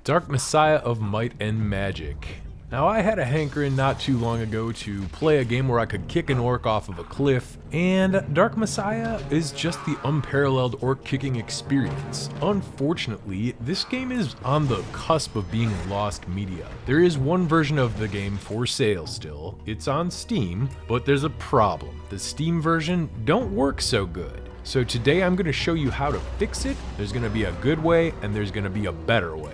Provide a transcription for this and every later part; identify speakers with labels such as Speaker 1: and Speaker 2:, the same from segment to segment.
Speaker 1: Dark Messiah of Might and Magic. Now, I had a hankering not too long ago to play a game where I could kick an orc off of a cliff, and Dark Messiah is just the unparalleled orc kicking experience. Unfortunately, this game is on the cusp of being lost media. There is one version of the game for sale still. It's on Steam, but there's a problem. The Steam version don't work so good. So today I'm going to show you how to fix it. There's going to be a good way, and there's going to be a better way.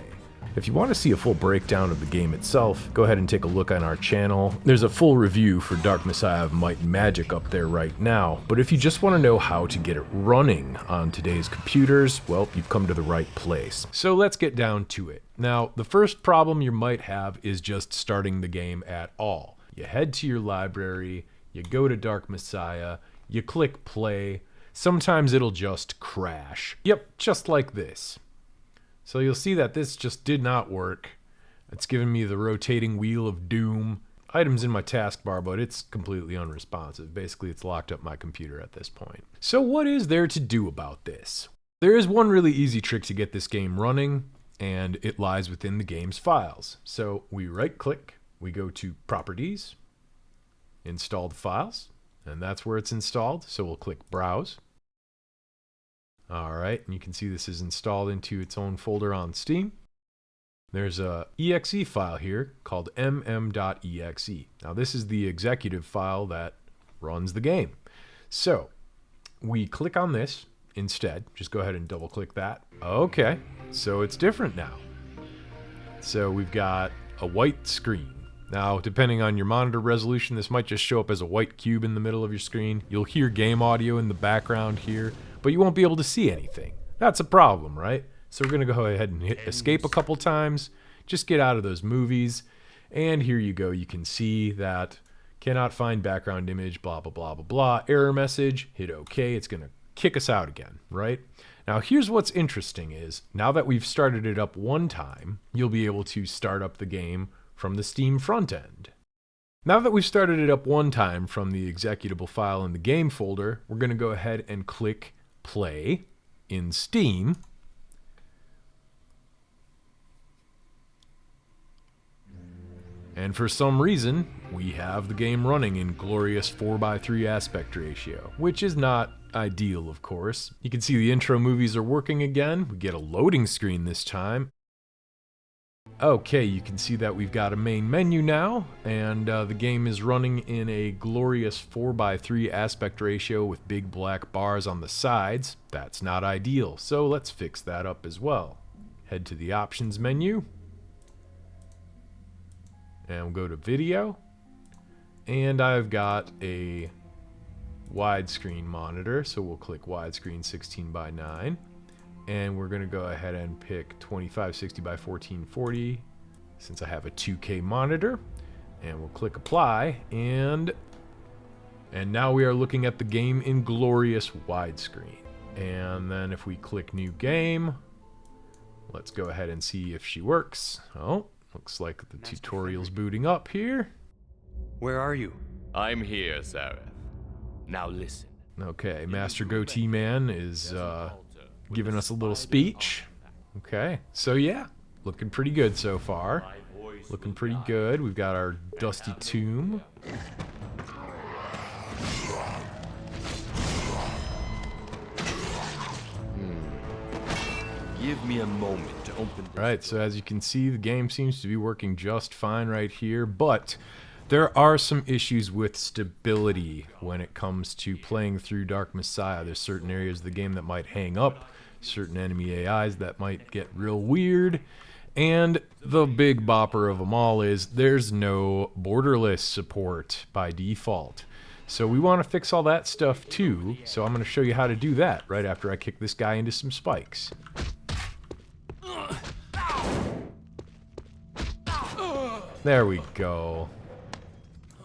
Speaker 1: If you want to see a full breakdown of the game itself, go ahead and take a look on our channel. There's a full review for Dark Messiah of Might and Magic up there right now, but if you just want to know how to get it running on today's computers, well, you've come to the right place. So let's get down to it. Now, the first problem you might have is just starting the game at all. You head to your library, you go to Dark Messiah, you click play. Sometimes it'll just crash. Yep, just like this. So you'll see that this just did not work. It's giving me the rotating wheel of doom. Items in my taskbar, but it's completely unresponsive. Basically, it's locked up my computer at this point. So what is there to do about this? There is one really easy trick to get this game running, and it lies within the game's files. So we right-click, we go to Properties, Installed Files, and that's where it's installed. So we'll click Browse. Alright, and you can see this is installed into its own folder on Steam. There's a exe file here called mm.exe. Now this is the executive file that runs the game. So we click on this instead. Just go ahead and double click that. Okay, so it's different now. So we've got a white screen. Now, depending on your monitor resolution, this might just show up as a white cube in the middle of your screen. You'll hear game audio in the background here, but you won't be able to see anything. That's a problem, right? So we're going to go ahead and hit escape a couple times. Just get out of those movies. And here you go. You can see that cannot find background image, blah, blah, blah, blah, blah. Error message. Hit OK. It's going to kick us out again, right? Now, here's what's interesting is, now that we've started it up one time, you'll be able to start up the game from the Steam front end. Now that we've started it up one time from the executable file in the game folder, we're going to go ahead and click play in Steam. And for some reason, we have the game running in glorious 4:3 aspect ratio, which is not ideal, of course. You can see the intro movies are working again. We get a loading screen this time. Okay, you can see that we've got a main menu now, and the game is running in a glorious 4:3 aspect ratio with big black bars on the sides. That's not ideal, so let's fix that up as well. Head to the options menu, and we'll go to video, and I've got a widescreen monitor, so we'll click widescreen 16:9. And we're going to go ahead and pick 2560 by 1440 since I have a 2K monitor. And we'll click apply. And now we are looking at the game in glorious widescreen. And then if we click new game, let's go ahead and see if she works. Oh, looks like the tutorial's booting up here.
Speaker 2: Where are you?
Speaker 3: I'm here, Sareth. Now listen.
Speaker 1: Okay, Master Goatee Man is giving us a little speech. Okay, so yeah, looking pretty good so far. Looking pretty good. We've got our dusty tomb.
Speaker 3: Give me a moment to open this.
Speaker 1: Right, so as you can see, the game seems to be working just fine right here, but there are some issues with stability when it comes to playing through Dark Messiah. There's certain areas of the game that might hang up, certain enemy AIs that might get real weird, and the big bopper of them all is there's no borderless support by default. So we want to fix all that stuff too, so I'm going to show you how to do that right after I kick this guy into some spikes. There we go.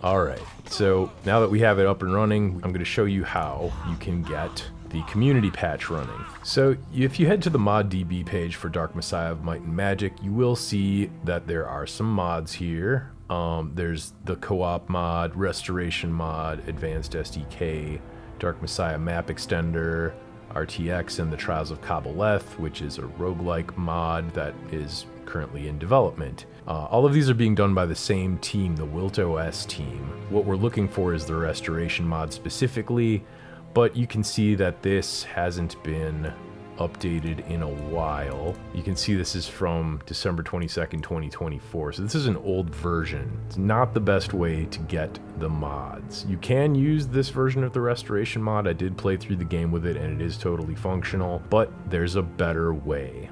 Speaker 1: Alright, so now that we have it up and running, I'm going to show you how you can get the community patch running. So if you head to the ModDB page for Dark Messiah of Might and Magic, you will see that there are some mods here. There's the co-op mod, restoration mod, advanced SDK, Dark Messiah map extender, RTX, and the Trials of Kabbaleth, which is a roguelike mod that is currently in development. All of these are being done by the same team, the WiltOS team. What we're looking for is the restoration mod specifically, but you can see that this hasn't been updated in a while. You can see this is from December 22nd, 2024. So this is an old version. It's not the best way to get the mods. You can use this version of the restoration mod. I did play through the game with it and it is totally functional, but there's a better way.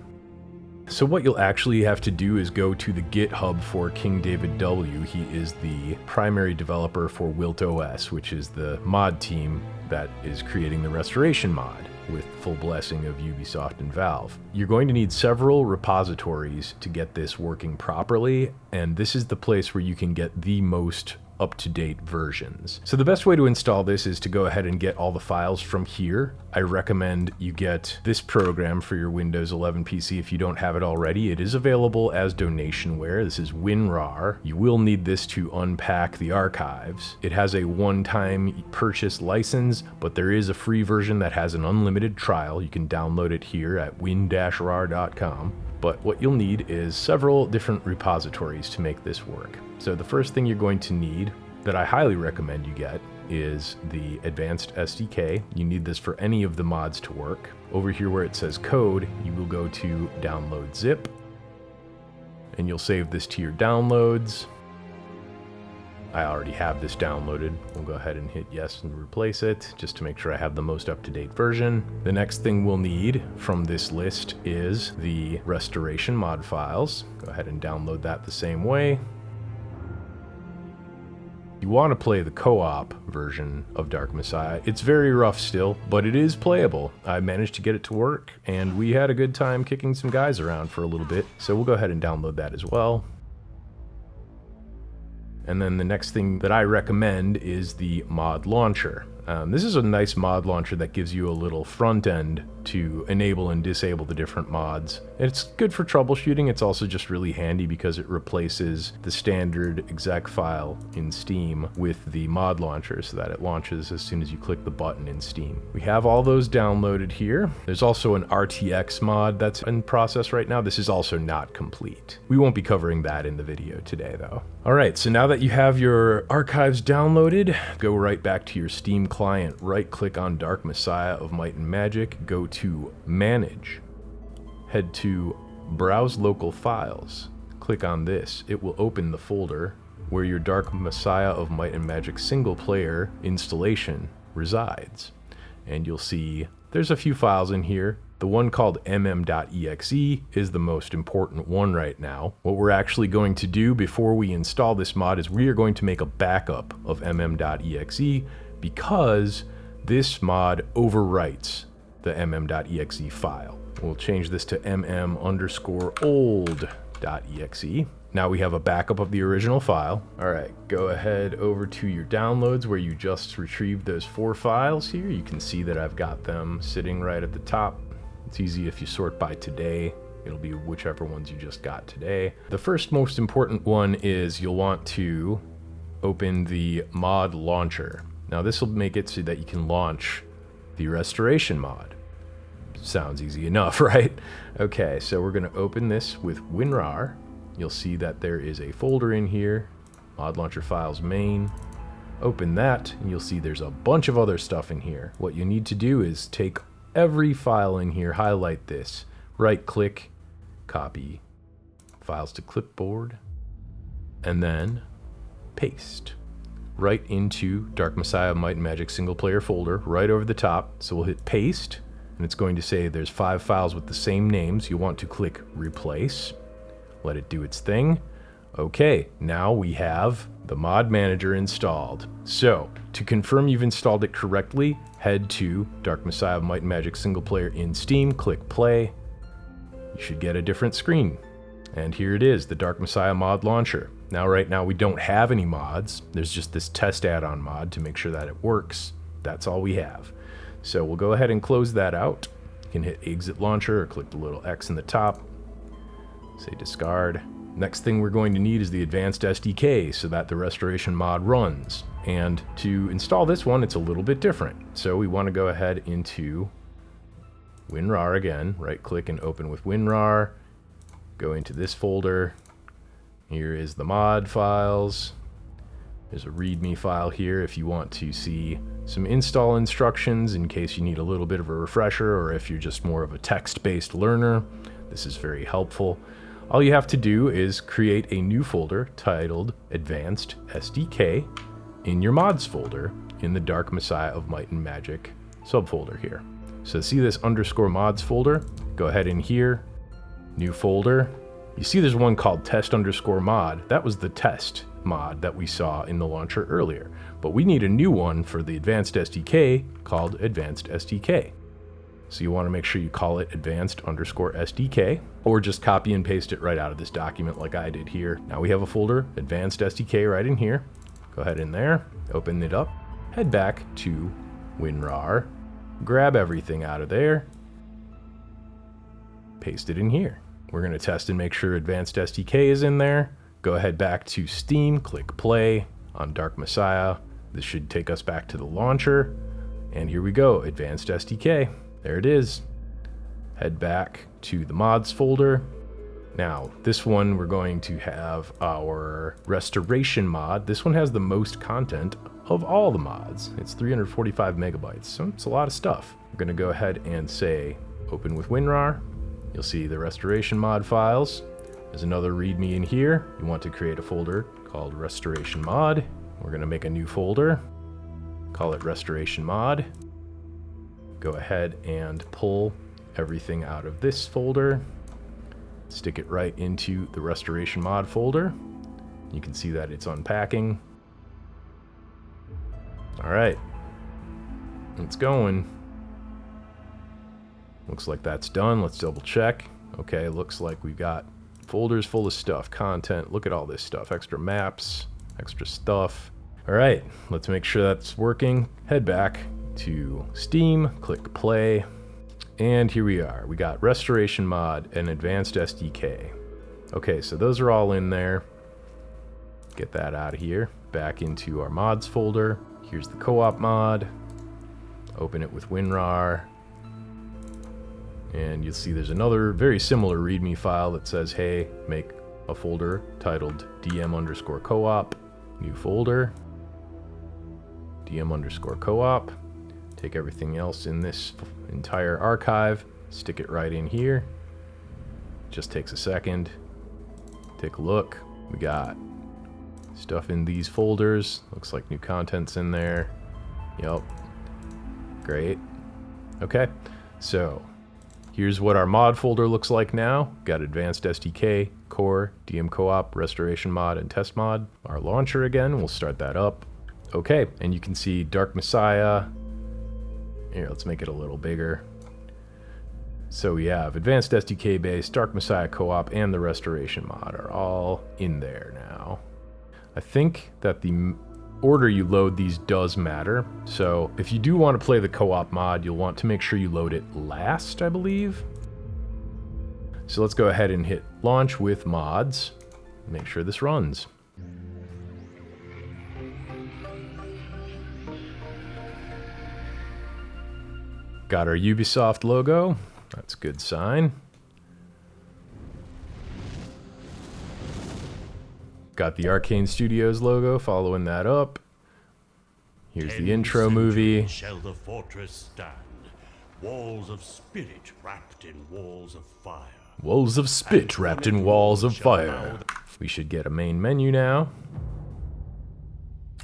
Speaker 1: So what you'll actually have to do is go to the GitHub for King David W. He is the primary developer for WiltOS, which is the mod team that is creating the restoration mod with full blessing of Ubisoft and Valve. You're going to need several repositories to get this working properly, and this is the place where you can get the most up-to-date versions. So the best way to install this is to go ahead and get all the files from here. I recommend you get this program for your Windows 11 PC if you don't have it already. It is available as donationware. This is WinRAR. You will need this to unpack the archives. It has a one-time purchase license, but there is a free version that has an unlimited trial. You can download it here at win-rar.com. But what you'll need is several different repositories to make this work. So the first thing you're going to need, that I highly recommend you get, is the Advanced SDK. You need this for any of the mods to work. Over here where it says code, you will go to download zip, and you'll save this to your downloads. I already have this downloaded. We'll go ahead and hit yes and replace it, just to make sure I have the most up-to-date version. The next thing we'll need from this list is the restoration mod files. Go ahead and download that the same way. You want to play the co-op version of Dark Messiah. It's very rough still, but it is playable. I managed to get it to work, and we had a good time kicking some guys around for a little bit, so we'll go ahead and download that as well. And then the next thing that I recommend is the mod launcher. This is a nice mod launcher that gives you a little front end to enable and disable the different mods. It's good for troubleshooting. It's also just really handy because it replaces the standard exec file in Steam with the mod launcher so that it launches as soon as you click the button in Steam. We have all those downloaded here. There's also an RTX mod that's in process right now. This is also not complete. We won't be covering that in the video today though. All right, so now that you have your archives downloaded, go right back to your Steam client, right click on Dark Messiah of Might and Magic, go to Manage, head to Browse Local Files, click on this. It will open the folder where your Dark Messiah of Might and Magic single player installation resides. And you'll see there's a few files in here. The one called mm.exe is the most important one right now. What we're actually going to do before we install this mod is we are going to make a backup of mm.exe because this mod overwrites the mm.exe file. We'll change this to mm_old.exe. Now we have a backup of the original file. All right, go ahead over to your downloads where you just retrieved those 4 files here. You can see that I've got them sitting right at the top. It's easy if you sort by today. It'll be whichever ones you just got today. The first most important one is you'll want to open the mod launcher. Now this will make it so that you can launch the restoration mod. Sounds easy enough, right? Okay, so we're gonna open this with WinRAR. You'll see that there is a folder in here, mod launcher files main. Open that, and you'll see there's a bunch of other stuff in here. What you need to do is take every file in here, highlight this, right click, copy files to clipboard, and then paste right into Dark Messiah Might and Magic single player folder right over the top. So we'll hit paste, and it's going to say there's 5 files with the same names. You want to click replace, let it do its thing. Okay, now we have the mod manager installed. So to confirm you've installed it correctly, head to Dark Messiah Might and Magic single player in Steam, click play. You should get a different screen. And here it is, the Dark Messiah mod launcher. Now right now we don't have any mods. There's just this test add-on mod to make sure that it works. That's all we have. So we'll go ahead and close that out. You can hit exit launcher or click the little X in the top. Say discard. Next thing we're going to need is the Advanced SDK so that the restoration mod runs. And to install this one, it's a little bit different. So we want to go ahead into WinRAR again, right click and open with WinRAR. go into this folder. Here is the mod files. There's a README file here if you want to see some install instructions in case you need a little bit of a refresher, or if you're just more of a text-based learner. This is very helpful. All you have to do is create a new folder titled Advanced SDK in your mods folder in the Dark Messiah of Might and Magic subfolder here. So see this _mods folder? Go ahead in here, new folder. You see there's one called test_mod. That was the test mod that we saw in the launcher earlier. But we need a new one for the Advanced SDK called Advanced SDK. So you want to make sure you call it Advanced_SDK, or just copy and paste it right out of this document like I did here. Now we have a folder, Advanced SDK, right in here. Go ahead in there, open it up, head back to WinRAR, grab everything out of there, paste it in here. We're going to test and make sure Advanced SDK is in there. Go ahead back to Steam, click play on Dark Messiah. This should take us back to the launcher. And here we go, Advanced SDK. There it is. Head back to the mods folder. Now, this one we're going to have our restoration mod. This one has the most content of all the mods. It's 345 megabytes, so it's a lot of stuff. We're going to go ahead and say open with WinRAR. You'll see the restoration mod files. There's another README in here. You want to create a folder called Restoration Mod. We're going to make a new folder, call it Restoration Mod. Go ahead and pull everything out of this folder, stick it right into the Restoration Mod folder. You can see that it's unpacking. All right, it's going. Looks like that's done. Let's double check. Okay, looks like we've got folders full of stuff, content. Look at all this stuff, extra maps, extra stuff. All right, let's make sure that's working. Head back to Steam, click play, and here we are. We got Restoration Mod and Advanced SDK. Okay, so those are all in there. Get that out of here. Back into our mods folder. Here's the co-op mod. Open it with WinRAR. And you'll see there's another very similar README file that says, hey, make a folder titled DM_co-op. New folder. DM_co-op. Take everything else in this entire archive, stick it right in here. Just takes a second. Take a look. We got stuff in these folders. Looks like new content's in there. Yep. Great. Okay. So here's what our mod folder looks like now. Got Advanced SDK, Core, DM Co-op, Restoration Mod, and Test Mod. Our launcher again, we'll start that up. Okay, and you can see Dark Messiah. Here, let's make it a little bigger. So we have Advanced SDK base, Dark Messiah Co-op, and the Restoration Mod are all in there now. I think that the order you load these does matter. So if you do want to play the co-op mod, you'll want to make sure you load it last, I believe. So let's go ahead and hit launch with mods. Make sure this runs. Got our Ubisoft logo. That's a good sign. Got the Arcane Studios logo following that up. Here's the intro movie.
Speaker 4: Shall the fortress stand? Walls of spirit wrapped in walls of fire.
Speaker 1: Walls of spit wrapped in walls of fire. We should get a main menu now.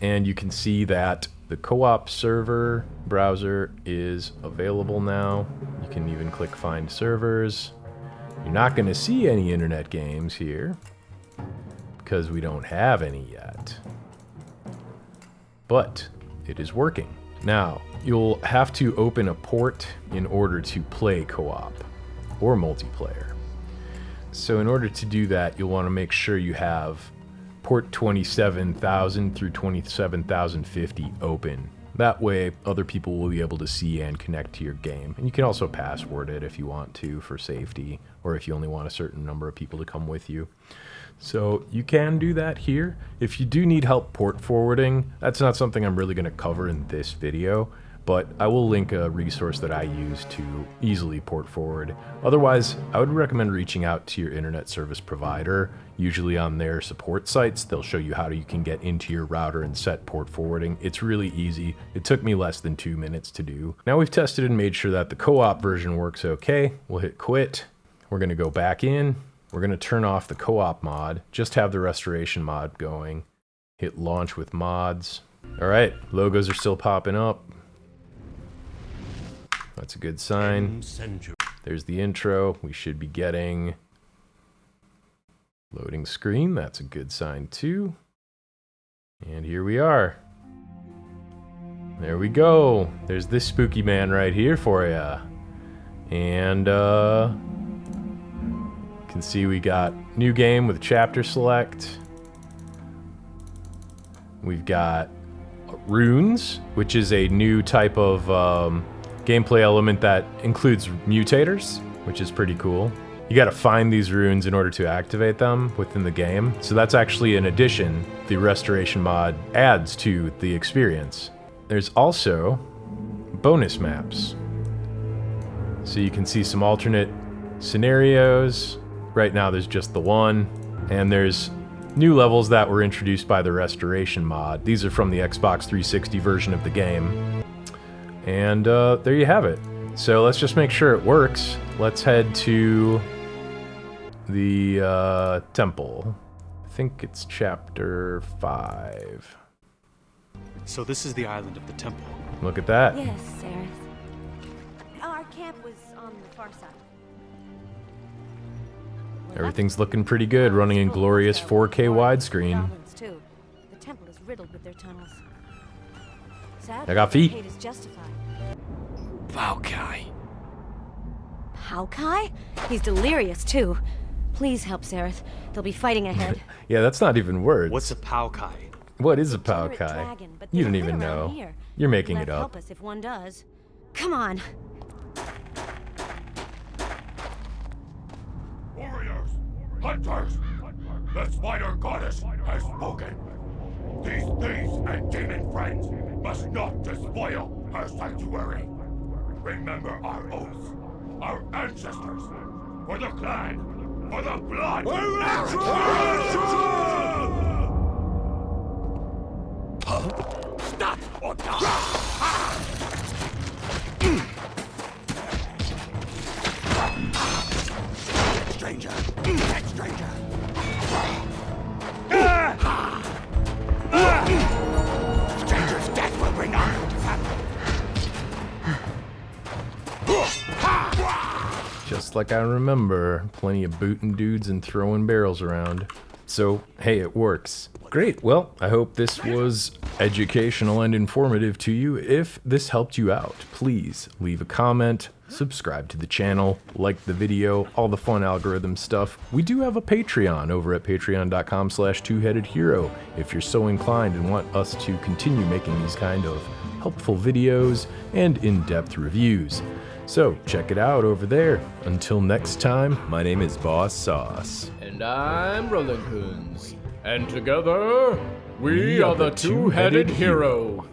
Speaker 1: And you can see that the co-op server browser is available now. You can even click find servers. You're not going to see any internet games here because we don't have any yet. But it is working. Now, you'll have to open a port in order to play co-op or multiplayer. So in order to do that, you'll want to make sure you have port 27,000 through 27,050 open. That way, other people will be able to see and connect to your game. And you can also password it if you want to for safety, or if you only want a certain number of people to come with you. So you can do that here. If you do need help port forwarding, that's not something I'm really going to cover in this video, but I will link a resource that I use to easily port forward. Otherwise, I would recommend reaching out to your internet service provider. Usually on their support sites, they'll show you how you can get into your router and set port forwarding. It's really easy. It took me less than 2 minutes to do. Now we've tested and made sure that the co-op version works okay. We'll hit quit. We're gonna go back in. We're gonna turn off the co-op mod, just have the restoration mod going. Hit launch with mods. All right, logos are still popping up. That's a good sign. There's the intro. We should be getting loading screen. That's a good sign too. And here we are. There we go. There's this spooky man right here for ya. And you can see we got new game with chapter select. We've got runes, which is a new type of gameplay element that includes mutators, which is pretty cool. You gotta find these runes in order to activate them within the game. So that's actually an addition the restoration mod adds to the experience. There's also bonus maps. So you can see some alternate scenarios. Right now there's just the one, and there's new levels that were introduced by the restoration mod. These are from the Xbox 360 version of the game. And there you have it. So let's just make sure it works. Let's head to the temple. I think it's chapter 5.
Speaker 5: So this is the island of the temple.
Speaker 1: Look at that.
Speaker 6: Yes, Sarah. Our camp was on the far side.
Speaker 1: Everything's looking pretty good, running in glorious 4K widescreen.
Speaker 6: Goblins, too. The temple is riddled with their tunnels. Sadly,
Speaker 1: I got feet.
Speaker 6: hate is justified.
Speaker 3: Valkai.
Speaker 6: Palkai? He's delirious, too. Please help, Sareth. They'll be fighting ahead.
Speaker 1: Yeah, that's not even words.
Speaker 5: What's a Palkai?
Speaker 1: What is a
Speaker 6: Degenerate
Speaker 1: Palkai?
Speaker 6: dragon, but
Speaker 1: You
Speaker 6: they
Speaker 1: don't
Speaker 6: live
Speaker 1: even
Speaker 6: around
Speaker 1: know.
Speaker 6: here.
Speaker 1: You're making
Speaker 6: Left
Speaker 1: it
Speaker 6: help
Speaker 1: up.
Speaker 6: us if one does. Come on.
Speaker 4: Warriors! Hunters! The spider goddess has spoken. These thieves and demon friends must not despoil her sanctuary. Remember our oaths, our ancestors, for the clan, for the blood!
Speaker 3: Stop or die!
Speaker 4: Stranger! Stranger! Stranger's death will bring honor to family.
Speaker 1: Just like I remember, plenty of booting dudes and throwing barrels around. So, hey, it works. Great, well, I hope this was educational and informative to you. If this helped you out, please leave a comment, subscribe to the channel, like the video, all the fun algorithm stuff. We do have a Patreon over at patreon.com/twoheadedhero if you're so inclined and want us to continue making these kind of helpful videos and in-depth reviews. So check it out over there. Until next time, my name is Boss Sauce.
Speaker 3: And I'm Rolling Coons. And together, we are the Two-Headed Hero.